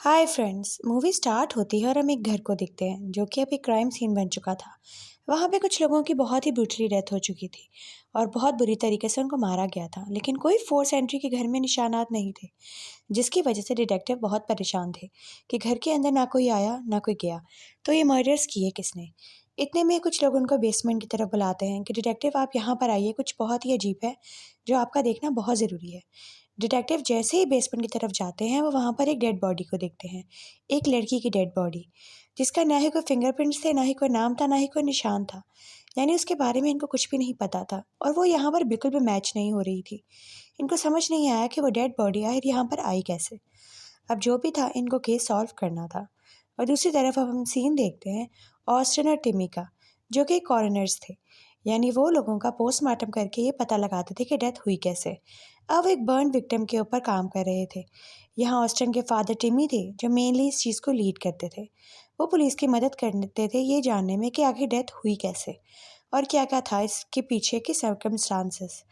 Hi friends. Movie start होती है और हम एक घर को देखते हैं जो कि अब एक क्राइम सीन बन चुका था। वहाँ पे कुछ लोगों की बहुत ही ब्रूटली डेथ हो चुकी थी और बहुत बुरी तरीके से उनको मारा गया था, लेकिन कोई फोर्स एंट्री के घर में निशानात नहीं थे, जिसकी वजह से डिटेक्टिव बहुत परेशान थे कि घर के अंदर ना कोई आया ना कोई गया, तो ये मर्डर्स किए किसने। इतने में कुछ लोग उनको बेसमेंट की तरफ बुलाते हैं कि डिटेक्टिव आप यहाँ पर आइए, कुछ बहुत ही अजीब है जो आपका देखना बहुत ज़रूरी है। डिटेक्टिव जैसे ही बेसमेंट की तरफ जाते हैं वो वहाँ पर एक डेड बॉडी को देखते हैं, एक लड़की की डेड बॉडी, जिसका ना ही कोई फिंगरप्रिंट्स थे, ना ही कोई नाम था, ना ही कोई निशान था। यानी उसके बारे में इनको कुछ भी नहीं पता था और वो यहाँ पर बिल्कुल भी मैच नहीं हो रही थी। इनको समझ नहीं आया कि वो डेड बॉडी आखिर यहाँ पर आई कैसे। अब जो भी था, इनको केस सॉल्व करना था। और दूसरी तरफ अब हम सीन देखते हैं ऑस्टिन और टिमी का, जो कि कॉरिनर्स थे, यानी वो लोगों का पोस्टमार्टम करके ये पता लगाते थे कि डेथ हुई कैसे। अब एक बर्न विक्टिम के ऊपर काम कर रहे थे। यहाँ ऑस्टिन के फादर टिमी थे जो मेनली इस चीज़ को लीड करते थे। वो पुलिस की मदद करते थे ये जानने में कि आखिर डेथ हुई कैसे और क्या क्या था इसके पीछे के सर्कमस्टांसेस।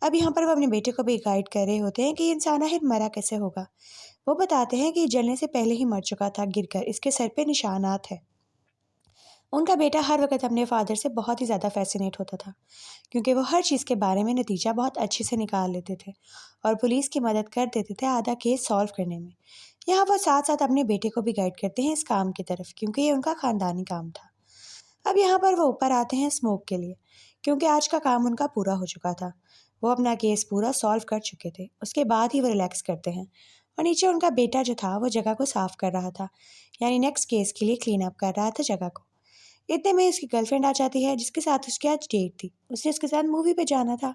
अब यहाँ पर वो अपने बेटे को भी गाइड कर रहे होते हैं कि ये इंसान आखिर मरा कैसे होगा। वो बताते हैं कि ये जलने से पहले ही मर चुका था गिरकर, इसके सर पे निशानात है। उनका बेटा हर वक्त अपने फादर से बहुत ही ज़्यादा फैसिनेट होता था, क्योंकि वो हर चीज़ के बारे में नतीजा बहुत अच्छे से निकाल लेते थे और पुलिस की मदद कर देते थे आधा केस सॉल्व करने में। यहाँ वो साथ साथ अपने बेटे को भी गाइड करते हैं इस काम की तरफ, क्योंकि ये उनका ख़ानदानी काम था। अब यहाँ पर वो ऊपर आते हैं स्मोक के लिए, क्योंकि आज का काम उनका पूरा हो चुका था। वो अपना केस पूरा सॉल्व कर चुके थे, उसके बाद ही वो रिलैक्स करते हैं। और नीचे उनका बेटा जो था वो जगह को साफ कर रहा था, यानी नेक्स्ट केस के लिए क्लीन अप कर रहा था जगह को। इतने में उसकी गर्लफ्रेंड आ जाती है जिसके साथ उसकी आज डेट थी, उसने उसके साथ मूवी पे जाना था।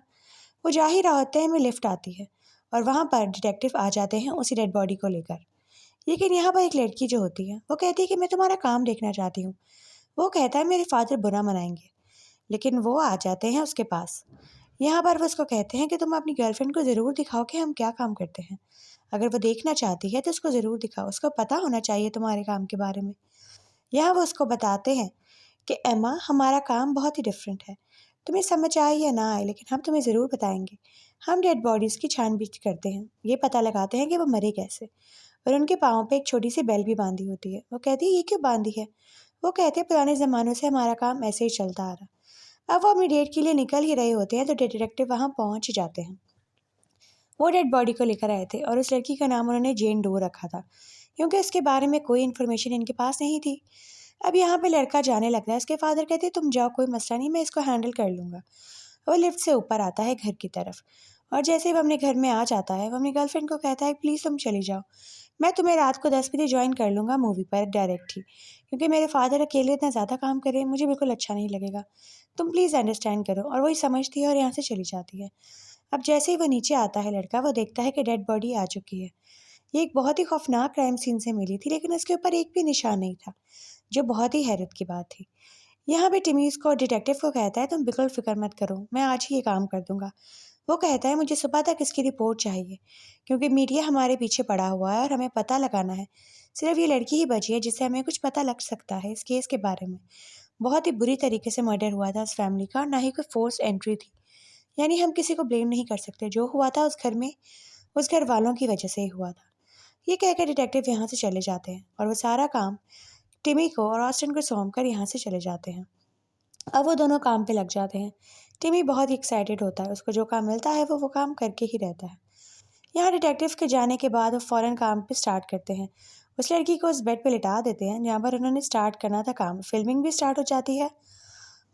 वो जा ही रहा होते हैं में लिफ्ट आती है और वहाँ पर डिटेक्टिव आ जाते हैं उसी डेड बॉडी को लेकर। लेकिन यहाँ पर एक लड़की जो होती है वो कहती है कि मैं तुम्हारा काम देखना चाहती हूँ। वो कहता है मेरे फादर बुरा मनाएंगे, लेकिन वो आ जाते हैं उसके पास। यहाँ पर वो उसको कहते हैं कि तुम अपनी गर्लफ्रेंड को ज़रूर दिखाओ कि हम क्या काम करते हैं। अगर वो देखना चाहती है तो उसको ज़रूर दिखाओ, उसको पता होना चाहिए तुम्हारे काम के बारे में। यहाँ वो उसको बताते हैं कि एम्मा, हमारा काम बहुत ही डिफरेंट है। तुम्हें समझ आए या ना आए, लेकिन हम तुम्हें ज़रूर बताएंगे। हम डेड बॉडीज़ की छानबीन करते हैं, ये पता लगाते हैं कि वो मरे कैसे। और उनके पाँव पे एक छोटी सी बेल भी बांधी होती है। वो कहती है ये क्यों बांधी है। वो कहते हैं पुराने ज़मानों से हमारा काम ऐसे ही चलता आ रहा। अब वो अपनी डेट के लिए निकल ही रहे होते हैं तो डिटेक्टिव वहाँ पहुँच ही जाते हैं। वो डेड बॉडी को लेकर आए थे और उस लड़की का नाम उन्होंने जेन डो रखा था, क्योंकि उसके बारे में कोई इन्फॉर्मेशन इनके पास नहीं थी। अब यहाँ पे लड़का जाने लगता है, उसके फादर कहते हैं तुम जाओ, कोई मसला नहीं, मैं इसको हैंडल कर लूँगा। वो लिफ्ट से ऊपर आता है घर की तरफ, और जैसे ही वो अपने घर में आ जाता है वो अपनी गर्लफ्रेंड को कहता है प्लीज़ तुम चली जाओ, मैं तुम्हें रात को 10 बजे ज्वाइन कर लूँगा मूवी पर डायरेक्ट ही, क्योंकि मेरे फादर अकेले इतना ज़्यादा काम करें मुझे बिल्कुल अच्छा नहीं लगेगा। तुम प्लीज़ अंडरस्टैंड करो। और वही समझती है और यहाँ से चली जाती है। अब जैसे ही वो नीचे आता है लड़का, वो देखता है कि डेड बॉडी आ चुकी है। ये एक बहुत ही खौफनाक क्राइम सीन से मिली थी, लेकिन उसके ऊपर एक भी निशान नहीं था, जो बहुत ही हैरत की बात थी। यहाँ पे टिमीज़ को डिटेक्टिव को कहता है तुम बिल्कुल फ़िक्र मत करो, मैं आज ही ये काम कर दूँगा। वो कहता है मुझे सुबह तक इसकी रिपोर्ट चाहिए, क्योंकि मीडिया हमारे पीछे पड़ा हुआ है और हमें पता लगाना है। सिर्फ ये लड़की ही बची है जिससे हमें कुछ पता लग सकता है इस केस के बारे में। बहुत ही बुरी तरीके से मर्डर हुआ था उस फैमिली का, ना ही कोई फोर्स एंट्री थी। यानी हम किसी को ब्लेम नहीं कर सकते, जो हुआ था उस घर में उस घर वालों की वजह से ही हुआ था। ये कहकर डिटेक्टिव यहाँ से चले जाते हैं और वो सारा काम टिमी को और ऑस्टिन को सौंप कर यहाँ से चले जाते हैं। अब वो दोनों काम पे लग जाते हैं। टिमी बहुत ही एक्साइटेड होता है, उसको जो काम मिलता है वो काम करके ही रहता है। यहाँ डिटेक्टिव के जाने के बाद वो फ़ौरन काम पे स्टार्ट करते हैं। उस लड़की को उस बेड पे लिटा देते हैं जहाँ पर उन्होंने स्टार्ट करना था काम। फिल्मिंग भी स्टार्ट हो जाती है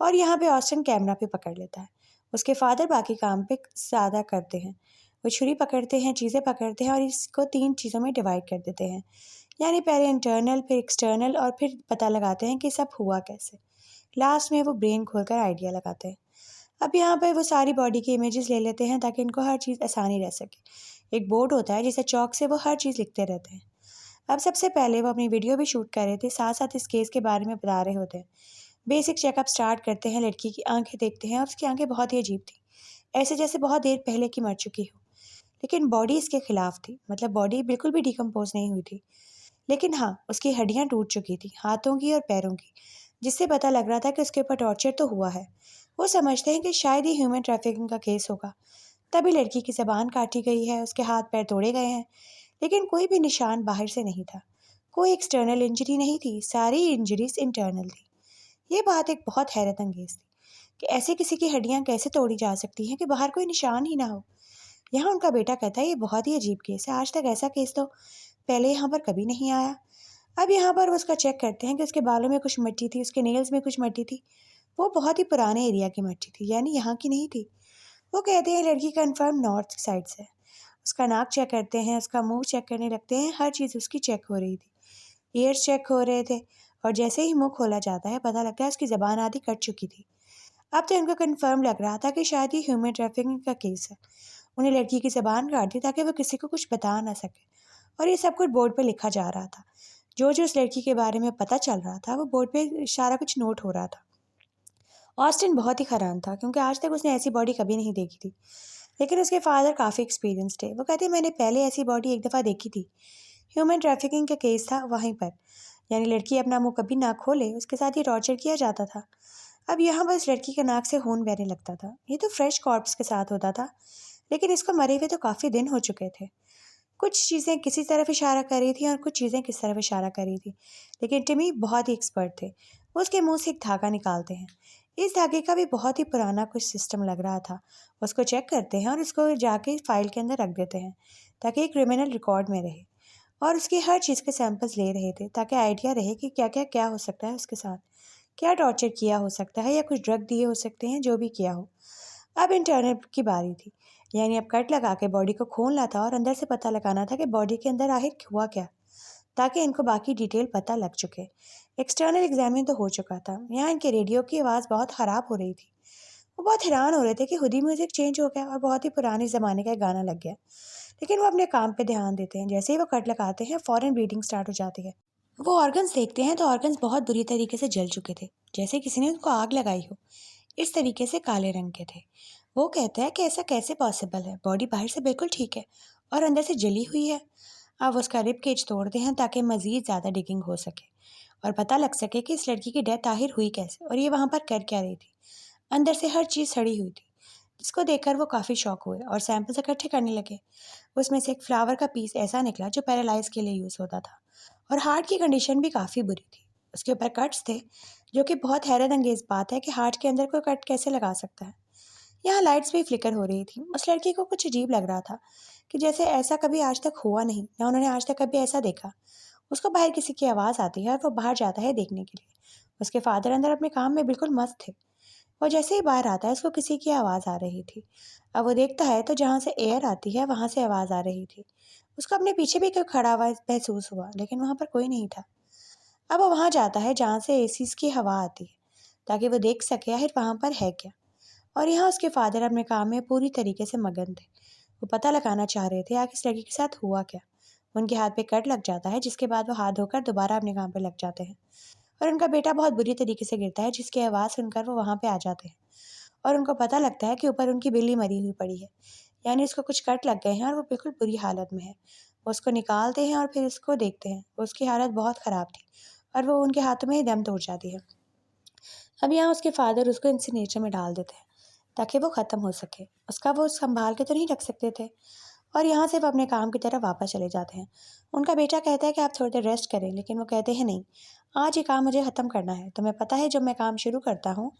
और यहाँ पे ऑस्टिन कैमरा पे पकड़ लेता है। उसके फादर बाकी काम पे ज़्यादा करते हैं। वो छुरी पकड़ते हैं, चीज़ें पकड़ते हैं और इसको 3 चीज़ों में डिवाइड कर देते हैं। यानी पहले इंटरनल, फिर एक्सटर्नल और फिर पता लगाते हैं कि सब हुआ कैसे। लास्ट में वो ब्रेन खोलकर आइडिया लगाते हैं। अब यहाँ पे वो सारी बॉडी की इमेजेस ले लेते हैं ताकि इनको हर चीज़ आसानी रह सके। एक बोर्ड होता है जिसे चॉक से वो हर चीज़ लिखते रहते हैं। अब सबसे पहले वो अपनी वीडियो भी शूट कर रहे थे, साथ साथ इस केस के बारे में बता रहे होते हैं। बेसिक चेकअप स्टार्ट करते हैं, लड़की की आंखें देखते हैं और उसकी आंखें बहुत ही अजीब थी, ऐसे जैसे बहुत देर पहले की मर चुकी हो। लेकिन बॉडी इसके खिलाफ थी, मतलब बॉडी बिल्कुल भी डिकम्पोज नहीं हुई थी। लेकिन हाँ, उसकी हड्डियाँ टूट चुकी थी, हाथों की और पैरों की, जिससे पता लग रहा था कि उसके ऊपर टॉर्चर तो हुआ है। वो समझते हैं कि शायद ये ह्यूमन ट्रैफिकिंग का केस होगा। तभी लड़की की ज़बान काटी गई है, उसके हाथ पैर तोड़े गए हैं, लेकिन कोई भी निशान बाहर से नहीं था। कोई एक्सटर्नल इंजरी नहीं थी, सारी इंजरीज इंटरनल थी। ये बात एक बहुत हैरत अंगेज थी कि ऐसे किसी की हड्डियां कैसे तोड़ी जा सकती हैं कि बाहर कोई निशान ही ना हो। यहाँ उनका बेटा कहता है ये बहुत ही अजीब केस है, आज तक ऐसा केस तो पहले यहाँ पर कभी नहीं आया। अब यहाँ पर वो उसका चेक करते हैं कि उसके बालों में कुछ मिट्टी थी, उसके नेल्स में कुछ मिट्टी थी। वो बहुत ही पुराने एरिया की मिट्टी थी, यानी यहाँ की नहीं थी। वो कहते हैं लड़की कन्फर्म नॉर्थ साइड से। उसका नाक चेक करते हैं, उसका मुंह चेक करने लगते हैं, हर चीज़ उसकी चेक हो रही थी। ईयर्स चेक हो रहे थे और जैसे ही मुंह खोला जाता है पता लगता है उसकी ज़बान आधी कट चुकी थी। अब तो इनको कन्फर्म लग रहा था कि शायद ये ह्यूमन ट्रैफिकिंग का केस है। उन्हें लड़की की ज़बान काट दी ताकि वो किसी को कुछ बता ना सके, और ये सब कुछ बोर्ड पे लिखा जा रहा था। जो जो उस लड़की के बारे में पता चल रहा था वो बोर्ड पे सारा कुछ नोट हो रहा था। ऑस्टिन बहुत ही हैरान था क्योंकि आज तक उसने ऐसी बॉडी कभी नहीं देखी थी, लेकिन उसके फादर काफ़ी एक्सपीरियंस्ड थे। वो कहते मैंने पहले ऐसी बॉडी एक दफ़ा देखी थी, ह्यूमन ट्रैफिकिंग का केस था वहीं पर, यानी लड़की अपना मुंह कभी ना खोले उसके साथ ही टॉर्चर किया जाता था। अब यहाँ बस लड़की के नाक से खून बहने लगता था। ये तो फ्रेश कॉर्प्स के साथ होता था, लेकिन इसको मरे हुए तो काफ़ी दिन हो चुके थे। कुछ चीज़ें किसी तरफ इशारा कर रही थी और कुछ चीज़ें किस तरफ इशारा कर रही थी, लेकिन टिमी बहुत ही एक्सपर्ट थे। वो उसके मुंह से एक धागा निकालते हैं। इस धागे का भी बहुत ही पुराना कुछ सिस्टम लग रहा था। उसको चेक करते हैं और उसको जाके फाइल के अंदर रख देते हैं ताकि एक क्रिमिनल रिकॉर्ड में रहे, और उसकी हर चीज़ के सैंपल्स ले रहे थे ताकि आइडिया रहे कि क्या क्या क्या हो सकता है उसके साथ, क्या टॉर्चर किया हो सकता है या कुछ ड्रग दिए हो सकते हैं, जो भी किया हो। अब इंटर्नल की बारी थी, यानी अब कट लगा के बॉडी को खोलना था और अंदर से पता लगाना था कि बॉडी के अंदर आखिर हुआ क्या, ताकि इनको बाकी डिटेल पता लग चुके। एक्सटर्नल एग्जामिन तो हो चुका था। यहाँ इनके रेडियो की आवाज़ बहुत ख़राब हो रही थी। वो बहुत हैरान हो रहे थे कि खुद ही म्यूज़िक चेंज हो गया और बहुत ही पुराने ज़माने का एक गाना लग गया। लेकिन वो अपने काम पे ध्यान देते हैं। जैसे ही वो कट लगाते हैं फ़ौरन ब्लीडिंग स्टार्ट हो जाती है। वो ऑर्गन्स देखते हैं तो ऑर्गन्स बहुत बुरी तरीके से जल चुके थे, जैसे किसी ने उनको आग लगाई हो। इस तरीके से काले रंग के थे। वो कहते हैं कि ऐसा कैसे पॉसिबल है, बॉडी बाहर से बिल्कुल ठीक है और अंदर से जली हुई है। अब उसका रिब केज तोड़ते हैं ताकि मज़ीद ज़्यादा डिगिंग हो सके और पता लग सके कि इस लड़की की डेथ आखिर हुई कैसे और ये वहाँ पर कर क्या रही थी। अंदर से हर चीज़ सड़ी हुई थी, जिसको देखकर वो काफ़ी शॉक हुए और सैंपल्स इकट्ठे करने लगे। उसमें से एक फ्लावर का पीस ऐसा निकला जो पैरालाइज के लिए यूज़ होता था, और हार्ट की कंडीशन भी काफ़ी बुरी थी। उसके ऊपर कट्स थे, जो कि बहुत हैरत अंगेज बात है कि हार्ट के अंदर कोई कट कैसे लगा सकता है। यहाँ लाइट्स भी फ्लिकर हो रही थी। उस लड़की को कुछ अजीब लग रहा था कि जैसे ऐसा कभी आज तक हुआ नहीं, ना उन्होंने आज तक कभी ऐसा देखा। उसको बाहर किसी की आवाज़ आती है और वो बाहर जाता है देखने के लिए। उसके फादर अंदर अपने काम में बिल्कुल मस्त थे। वो जैसे ही बाहर आता है उसको किसी की आवाज़ आ रही थी। अब वो देखता है तो जहाँ से एयर आती है वहाँ से आवाज़ आ रही थी। उसको अपने पीछे भी कोई खड़ा हुआ महसूस हुआ, लेकिन वहाँ पर कोई नहीं था। अब वो वहाँ जाता है जहाँ से एसीज़ की हवा आती है, ताकि वो देख सके आखिर वहाँ पर है क्या। और यहाँ उसके फादर अपने काम में पूरी तरीके से मगन थे। वो पता लगाना चाह रहे थे आखिर इस लड़की के साथ हुआ क्या। उनके हाथ पे कट लग जाता है, जिसके बाद वो हाथ धोकर दोबारा अपने काम पे लग जाते हैं। और उनका बेटा बहुत बुरी तरीके से गिरता है, जिसकी आवाज़ सुनकर वो वहाँ पे आ जाते हैं। और उनको पता लगता है कि ऊपर उनकी बिल्ली मरी हुई पड़ी है, यानी उसको कुछ कट लग गए हैं और वो बिल्कुल बुरी हालत में है। वो उसको निकालते हैं और फिर उसको देखते हैं। उसकी हालत बहुत ख़राब थी और वो उनके हाथों में ही दम तोड़ जाती है। अब यहाँ उसके फादर उसको इंसिनेटर में डाल देते हैं ताकि वो ख़त्म हो सके। उसका वो संभाल के तो नहीं रख सकते थे, और यहाँ से वो अपने काम की तरफ वापस चले जाते हैं। उनका बेटा कहता है कि आप थोड़ी देर रेस्ट करें, लेकिन वो कहते हैं नहीं, आज ये काम मुझे ख़त्म करना है। तुम्हें पता है जब मैं काम शुरू करता हूँ,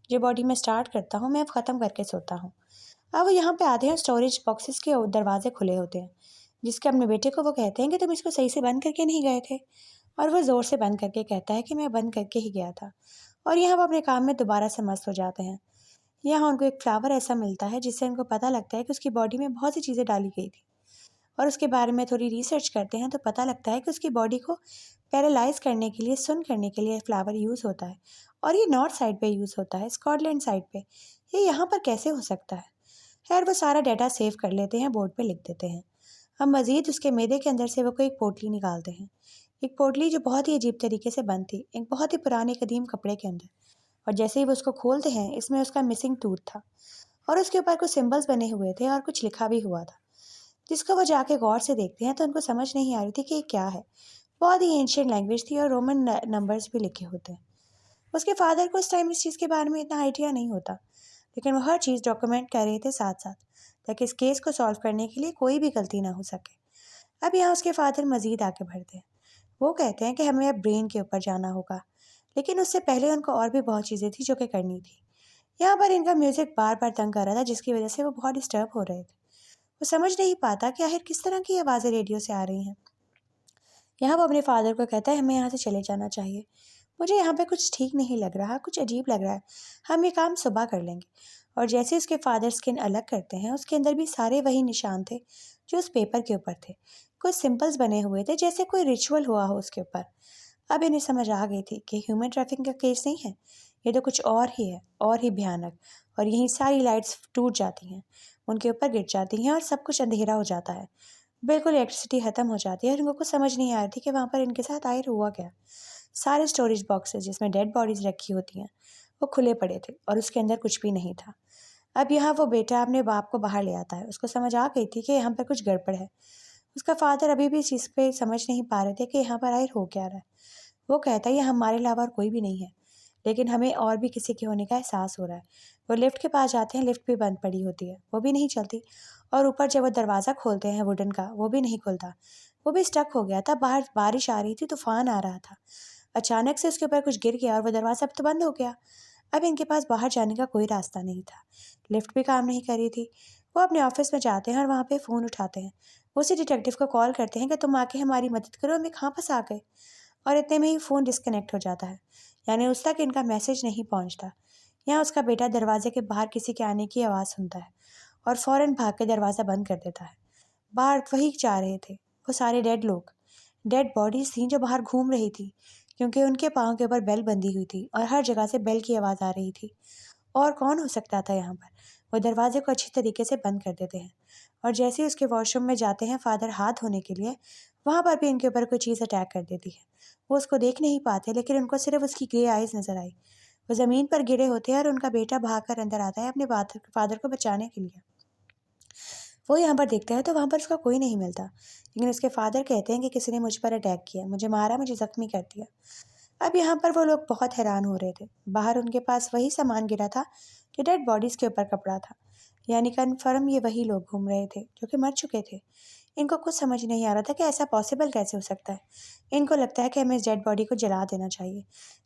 जो बॉडी में स्टार्ट करता हूँ, मैं अब ख़त्म करके सोता हूँ। अब वो यहाँ पे आते हैं, स्टोरेज बॉक्सेस के दरवाजे खुले होते हैं, जिसके अपने बेटे को वो कहते हैं कि तुम इसको सही से बंद करके नहीं गए थे। और वो ज़ोर से बंद करके कहता है कि मैं बंद करके ही गया था। और यहाँ वो अपने काम में दोबारा से मस्त हो जाते हैं। यहाँ उनको एक फ्लावर ऐसा मिलता है जिससे उनको पता लगता है कि उसकी बॉडी में बहुत सी चीज़ें डाली गई थी, और उसके बारे में थोड़ी रिसर्च करते हैं तो पता लगता है कि उसकी बॉडी को पैरालाइज करने के लिए, सुन करने के लिए फ्लावर यूज़ होता है, और ये नॉर्थ साइड पे यूज़ होता है, स्कॉटलैंड साइड पे। ये यहाँ पर कैसे हो सकता है? खैर वो सारा डाटा सेव कर लेते हैं, बोर्ड पे लिख देते हैं। हम मज़ीद उसके मैदे के अंदर से वो कोई एक पोटली निकालते हैं, एक पोटली जो बहुत ही अजीब तरीके से बंद थी, एक बहुत ही पुराने कदीम कपड़े के अंदर। और जैसे ही वो उसको खोलते हैं, इसमें उसका मिसिंग टूथ था और उसके ऊपर कुछ सिंबल्स बने हुए थे और कुछ लिखा भी हुआ था, जिसको वो जाके गौर से देखते हैं तो उनको समझ नहीं आ रही थी कि ये क्या है। बहुत ही एंशियंट लैंग्वेज थी और रोमन नंबर्स भी लिखे होते हैं। उसके फादर को उस टाइम इस चीज़ के बारे में इतना आइडिया नहीं होता, लेकिन वो हर चीज़ डॉक्यूमेंट कर रहे थे साथ साथ, ताकि इस केस को सॉल्व करने के लिए कोई भी गलती ना हो सके। अब यहाँ उसके फादर मज़ीद आगे बढ़ते हैं। वो कहते हैं कि हमें अब ब्रेन के ऊपर जाना होगा, लेकिन उससे पहले उनको और भी बहुत चीज़ें थी जो कि करनी थी। यहाँ पर इनका म्यूज़िक बार-बार तंग कर रहा था, जिसकी वजह से वो बहुत डिस्टर्ब हो रहे थे। वो समझ नहीं पाता कि आखिर किस तरह की आवाज़ें रेडियो से आ रही हैं। यहाँ वो अपने फ़ादर को कहता है, हमें यहाँ से चले जाना चाहिए। मुझे यहाँ पे कुछ ठीक नहीं लग रहा, कुछ अजीब लग रहा है। हम ये काम सुबह कर लेंगे। और जैसे ही उसके फ़ादर स्किन अलग करते हैं, उसके अंदर भी सारे वही निशान थे जो उस पेपर के ऊपर थे। कुछ सिंबल्स बने हुए थे, जैसे कोई रिचुअल हुआ हो उसके ऊपर। अब इन्हें समझ आ गई थी कि ह्यूमन ट्रैफिकिंग का केस नहीं है, ये तो कुछ और ही है, और ही भयानक। और यहीं सारी लाइट्स टूट जाती हैं, उनके ऊपर गिर जाती हैं और सब कुछ अंधेरा हो जाता है। बिल्कुल इलेक्ट्रिसिटी खत्म हो जाती है और इनको कुछ समझ नहीं आ रही थी कि वहाँ पर इनके साथ आखिर हुआ क्या। सारे स्टोरेज बॉक्सेस जिसमें डेड बॉडीज रखी होती हैं, वो खुले पड़े थे और उसके अंदर कुछ भी नहीं था। अब यहाँ वो बेटा अपने बाप को बाहर ले आता है। उसको समझ आ गई थी कि यहाँ पर कुछ गड़बड़ है। उसका फादर अभी भी इस चीज़ पे समझ नहीं पा रहे थे कि यहाँ पर आखिर हो क्या रहा है। वो कहता है, ये हमारे अलावा और कोई भी नहीं है, लेकिन हमें और भी किसी के होने का एहसास हो रहा है। वो लिफ्ट के पास जाते हैं, लिफ्ट भी बंद पड़ी होती है, वो भी नहीं चलती। और ऊपर जब वो दरवाज़ा खोलते हैं वुडन का, वो भी नहीं खुलता, वो भी स्टक हो गया था। बाहर बारिश आ रही थी, तूफान आ रहा था। अचानक से उसके ऊपर कुछ गिर गया और वो दरवाज़ा अब तो बंद हो गया। अब इनके पास बाहर जाने का कोई रास्ता नहीं था। लिफ्ट भी काम नहीं कर रही थी। वो अपने ऑफिस में जाते हैं और वहाँ पे फ़ोन उठाते हैं। वो उसी डिटेक्टिव को कॉल करते हैं कि तुम आके हमारी मदद करो, हम कहाँ फंस आ गए। और इतने में ही फ़ोन डिस्कनेक्ट हो जाता है, यानी उस तक इनका मैसेज नहीं पहुंचता। यहाँ उसका बेटा दरवाजे के बाहर किसी के आने की आवाज़ सुनता है और फ़ौरन भाग के दरवाज़ा बंद कर देता है। बाहर वही जा रहे थे, वो सारे डेड लोग, डेड बॉडीज़ थीं जो बाहर घूम रही थी, क्योंकि उनके पाँव के ऊपर बेल बंधी हुई थी और हर जगह से बेल की आवाज़ आ रही थी। और कौन हो सकता था यहाँ पर? वो दरवाजे को अच्छी तरीके से बंद कर देते हैं और जैसे ही उसके वॉशरूम में जाते हैं फादर हाथ धोने के लिए, वहाँ पर भी इनके ऊपर कोई चीज़ अटैक कर देती है। वो उसको देख नहीं पाते, लेकिन उनको सिर्फ उसकी ग्रे आइज़ नज़र आई। वो ज़मीन पर गिरे होते हैं और उनका बेटा भागकर अंदर आता है अपने फादर को बचाने के लिए। वो यहाँ पर देखता है तो वहाँ पर उसका कोई नहीं मिलता, लेकिन उसके फादर कहते हैं कि किसी ने मुझ पर अटैक किया, मुझे मारा, मुझे ज़ख्मी कर दिया। अब यहाँ पर वो लोग बहुत हैरान हो रहे थे। बाहर उनके पास वही सामान गिरा था जो डेड बॉडीज़ के ऊपर कपड़ा था, यानी कन्फर्म ये वही लोग घूम रहे थे जो कि मर चुके थे। इनको कुछ समझ नहीं आ रहा था कि ऐसा पॉसिबल कैसे हो सकता है। इनको लगता है कि हमें इस डेड बॉडी को जला देना चाहिए।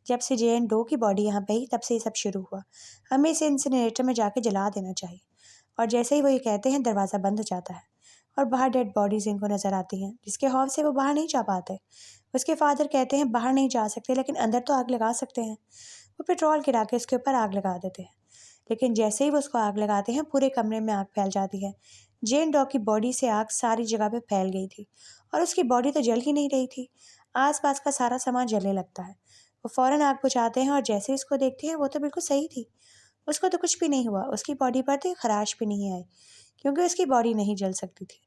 जब से जेएन डो की बॉडी यहाँ पे आई, तब से ये सब शुरू हुआ। हमें इसे इंसिनरेटर में जाके जला देना चाहिए। और जैसे ही वो ये कहते हैं, दरवाज़ा बंद हो जाता है और बाहर डेड बॉडीज़ इनको नज़र आती हैं, जिसके खौफ से वो बाहर नहीं जा पाते। उसके फादर कहते हैं, बाहर नहीं जा सकते, लेकिन अंदर तो आग लगा सकते हैं। वो पेट्रोल गिरा के उसके ऊपर आग लगा देते हैं, लेकिन जैसे ही वो उसको आग लगाते हैं, पूरे कमरे में आग फैल जाती है। जेन डॉ की बॉडी से आग सारी जगह पे फैल गई थी और उसकी बॉडी तो जल ही नहीं रही थी। आसपास का सारा सामान जलने लगता है। वो फ़ौरन आग बुझाते हैं और जैसे ही उसको देखते हैं, वो तो बिल्कुल सही थी। उसको तो कुछ भी नहीं हुआ, उसकी बॉडी पर तो एक खराश भी नहीं आई, क्योंकि उसकी बॉडी नहीं जल सकती थी।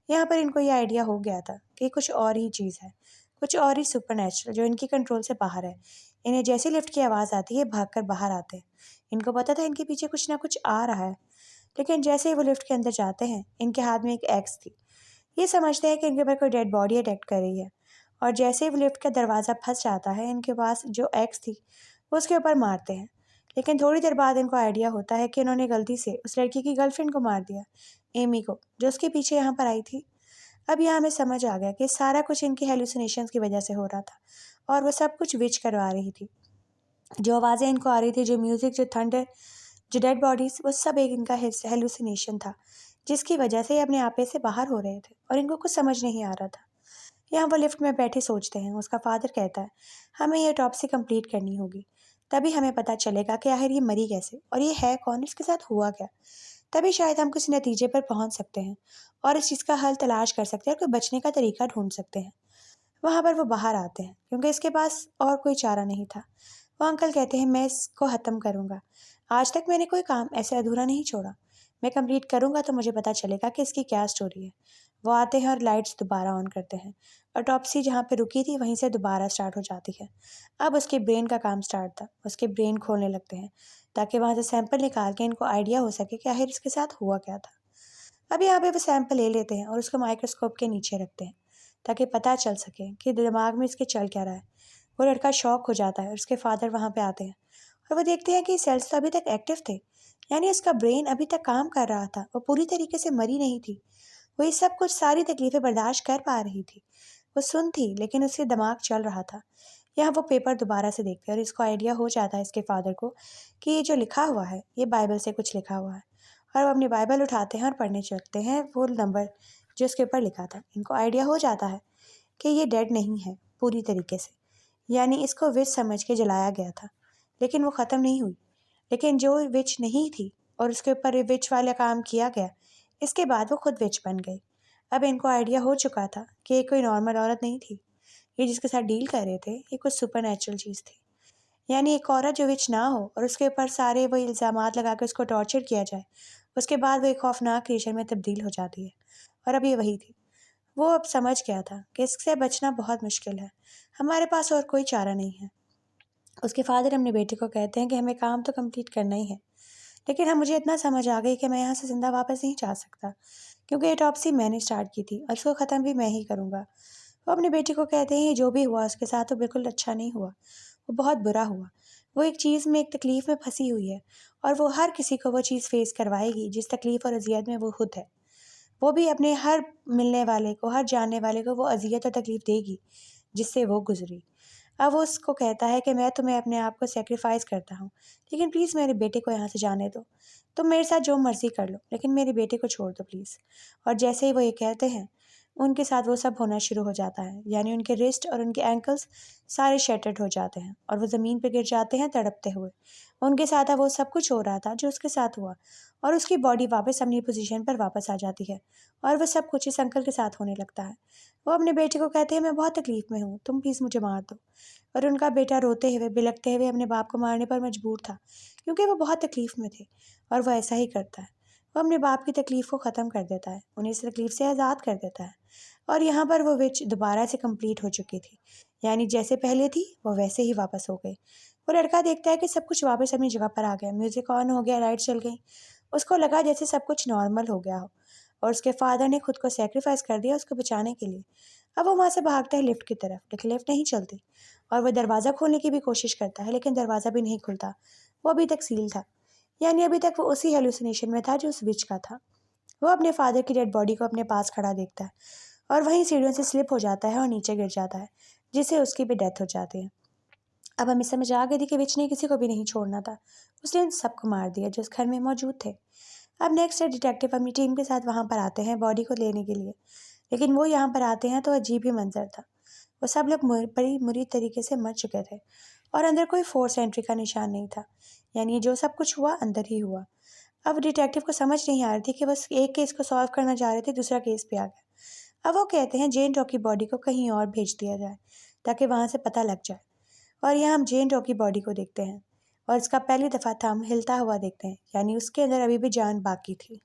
यहाँ पर इनको ये आइडिया हो गया था कि कुछ और ही चीज़ है, कुछ और ही सुपरनैचुरल जो इनकी कंट्रोल से बाहर है। इन्हें जैसे लिफ्ट की आवाज़ आती है, भागकर बाहर आते हैं। इनको पता था इनके पीछे कुछ ना कुछ आ रहा है, लेकिन जैसे ही वो लिफ्ट के अंदर जाते हैं, इनके हाथ में एक एक्स थी। ये समझते हैं कि इनके ऊपर कोई डेड बॉडी अटैक कर रही है। और जैसे ही वो लिफ्ट का दरवाज़ा फंस जाता है, इनके पास जो एक्स थी, वो उसके ऊपर मारते हैं। लेकिन थोड़ी देर बाद इनको आइडिया होता है कि इन्होंने गलती से उस लड़की की गर्लफ्रेंड को मार दिया, एमी को, जो उसके पीछे यहाँ पर आई थी। अब यहाँ हमें समझ आ गया कि सारा कुछ इनकी हेलुसिनेशंस की वजह से हो रहा था और वो सब कुछ विच करवा रही थी। जो आवाज़ें इनको आ रही थी, जो म्यूज़िक, जो थंडर, जो डेड बॉडीज़, वो सब एक इनका हेलुसिनेशन था, जिसकी वजह से ये अपने आपे से बाहर हो रहे थे और इनको कुछ समझ नहीं आ रहा था। यहाँ वो लिफ्ट में बैठे सोचते हैं। उसका फादर कहता है, हमें ये ऑटोप्सी कंप्लीट करनी होगी, तभी हमें पता चलेगा कि आखिर ये मरी कैसे और ये है कौन, इसके साथ हुआ क्या। तभी शायद हम किसी नतीजे पर पहुंच सकते हैं और इस चीज़ का हल तलाश कर सकते हैं और कोई बचने का तरीका ढूंढ सकते हैं। वहाँ पर वो बाहर आते हैं क्योंकि इसके पास और कोई चारा नहीं था। वो अंकल कहते हैं, मैं इसको ख़त्म करूँगा। आज तक मैंने कोई काम ऐसे अधूरा नहीं छोड़ा। मैं कंप्लीट करूँगा तो मुझे पता चलेगा कि इसकी क्या स्टोरी है। वो आते हैं और लाइट्स दोबारा ऑन करते हैं। ऑटोप्सी जहाँ पे रुकी थी वहीं से दोबारा स्टार्ट हो जाती है। अब उसके ब्रेन का काम स्टार्ट था। उसके ब्रेन खोलने लगते हैं ताकि वहाँ से सैंपल निकाल के इनको आइडिया हो सके कि आखिर इसके साथ हुआ क्या था। अब यहाँ पे वो सैंपल ले लेते हैं और उसको माइक्रोस्कोप के नीचे रखते हैं ताकि पता चल सके कि दिमाग में इसके चल क्या रहा है। वो लड़का शॉक हो जाता है और उसके फादर वहाँ पे आते हैं और वो देखते हैं कि सेल्स तो अभी तक एक्टिव थे, यानी उसका ब्रेन अभी तक काम कर रहा था, वो पूरी तरीके से मरी नहीं थी। वो ये सब कुछ सारी तकलीफ़ें बर्दाश्त कर पा रही थी। वो सुन थी लेकिन उसके दिमाग चल रहा था। यहाँ वो पेपर दोबारा से देखते हैं और इसको आइडिया हो जाता है इसके फादर को कि ये जो लिखा हुआ है ये बाइबल से कुछ लिखा हुआ है। और वो अपनी बाइबल उठाते हैं और पढ़ने चलते हैं वो नंबर जो उसके ऊपर लिखा था। इनको आइडिया हो जाता है कि ये डेड नहीं है पूरी तरीके से, यानी इसको विच समझ के जलाया गया था, लेकिन वो ख़त्म नहीं हुई। लेकिन जो विच नहीं थी और उसके ऊपर विच वाला काम किया गया, इसके बाद वो खुद विच बन गई। अब इनको आइडिया हो चुका था कि ये कोई नॉर्मल औरत नहीं थी, ये जिसके साथ डील कर रहे थे ये कुछ सुपर नेचुरल चीज़ थी। यानी एक औरत जो विच ना हो और उसके ऊपर सारे वो इल्ज़ामात लगा के उसको टॉर्चर किया जाए, उसके बाद वो एक खौफनाक क्रिएचर में तब्दील हो जाती है। और अब ये वही थी। वो अब समझ गया था कि इससे बचना बहुत मुश्किल है, हमारे पास और कोई चारा नहीं है। उसके फादर अपने बेटे को कहते हैं कि हमें काम तो कंप्लीट करना ही है, लेकिन हम मुझे इतना समझ आ गई कि मैं यहाँ से ज़िंदा वापस नहीं जा सकता, क्योंकि ऑटोप्सी मैंने स्टार्ट की थी और इसको ख़त्म भी मैं ही करूँगा। वो अपने बेटे को कहते हैं जो भी हुआ उसके साथ वो बिल्कुल अच्छा नहीं हुआ, वो बहुत बुरा हुआ। वो एक चीज़ में एक तकलीफ़ में फंसी हुई है और वो हर किसी को वो चीज़ फ़ेस करवाएगी जिस तकलीफ़ और अज़ियत में वो खुद है। वो भी अपने हर मिलने वाले को, हर जानने वाले को वो अज़ियत और तकलीफ़ देगी जिससे वो गुज़री। अब वो उसको कहता है कि मैं तुम्हें अपने आप को सैक्रिफ़ाइस करता हूँ, लेकिन प्लीज़ मेरे बेटे को यहाँ से जाने दो। तुम मेरे साथ जो मर्ज़ी कर लो, लेकिन मेरे बेटे को छोड़ दो प्लीज़। और जैसे ही वो ये कहते हैं, उनके साथ वो सब होना शुरू हो जाता है। यानी उनके रिस्ट और उनके एंकल्स सारे शैटर्ड हो जाते हैं और वो ज़मीन पे गिर जाते हैं तड़पते हुए। उनके साथ अब वो सब कुछ हो रहा था जो उसके साथ हुआ और उसकी बॉडी वापस अपनी पोज़ीशन पर वापस आ जाती है और वो सब कुछ इस अंकल के साथ होने लगता है। वो अपने बेटे को कहते हैं मैं बहुत तकलीफ़ में हूँ, तुम प्लीज़ मुझे मार दो। और उनका बेटा रोते हुए, बिलखते हुए अपने बाप को मारने पर मजबूर था, क्योंकि वो बहुत तकलीफ़ में थे और वो ऐसा ही करता है। वो अपने बाप की तकलीफ़ को ख़त्म कर देता है, उन्हें इस तकलीफ़ से आज़ाद कर देता है। और यहाँ पर वो विच दोबारा से कंप्लीट हो चुकी थी, यानी जैसे पहले थी वो वैसे ही वापस हो गई। वो लड़का देखता है कि सब कुछ वापस अपनी जगह पर आ गया, म्यूज़िक ऑन हो गया, लाइट चल गई। उसको लगा जैसे सब कुछ नॉर्मल हो गया हो और उसके फादर ने खुद को सैक्रिफाइस कर दिया उसको बचाने के लिए। अब वो वहाँ से भागता है लिफ्ट की तरफ, लेकिन लिफ्ट नहीं चलती और वो दरवाज़ा खोलने की भी कोशिश करता है, लेकिन दरवाज़ा भी नहीं खुलता। वो अभी तक सील था, यानी अभी तक वो उसी हेलुसिनेशन में था जो उस विच का था। वो अपने फादर की डेड बॉडी को अपने पास खड़ा देखता है और वहीं सीढ़ियों से स्लिप हो जाता है और नीचे गिर जाता है, जिससे उसकी भी डेथ हो जाती है। अब हमें समझ आ गई थी कि विच ने किसी को भी नहीं छोड़ना था। उसने उन सबको मार दिया जो उस घर में मौजूद थे। अब नेक्स्ट डे डिटेक्टिव अपनी टीम के साथ वहाँ पर आते हैं बॉडी को लेने के लिए, लेकिन वो यहाँ पर आते हैं तो अजीब ही मंजर था। वो सब लोग बड़ी बुरी तरीके से मर चुके थे और अंदर कोई फोर्स एंट्री का निशान नहीं था, यानी जो सब कुछ हुआ अंदर ही हुआ। अब डिटेक्टिव को समझ नहीं आ रही थी कि बस एक केस को सॉल्व करना चाह रहे थे, दूसरा केस पे आ गया। अब वो कहते हैं जेन डॉ की बॉडी को कहीं और भेज दिया जाए ताकि वहाँ से पता लग जाए। और यहाँ हम जेन डॉ की बॉडी को देखते हैं और इसका पहली दफ़ा था हम हिलता हुआ देखते हैं, यानी उसके अंदर अभी भी जान बाकी थी।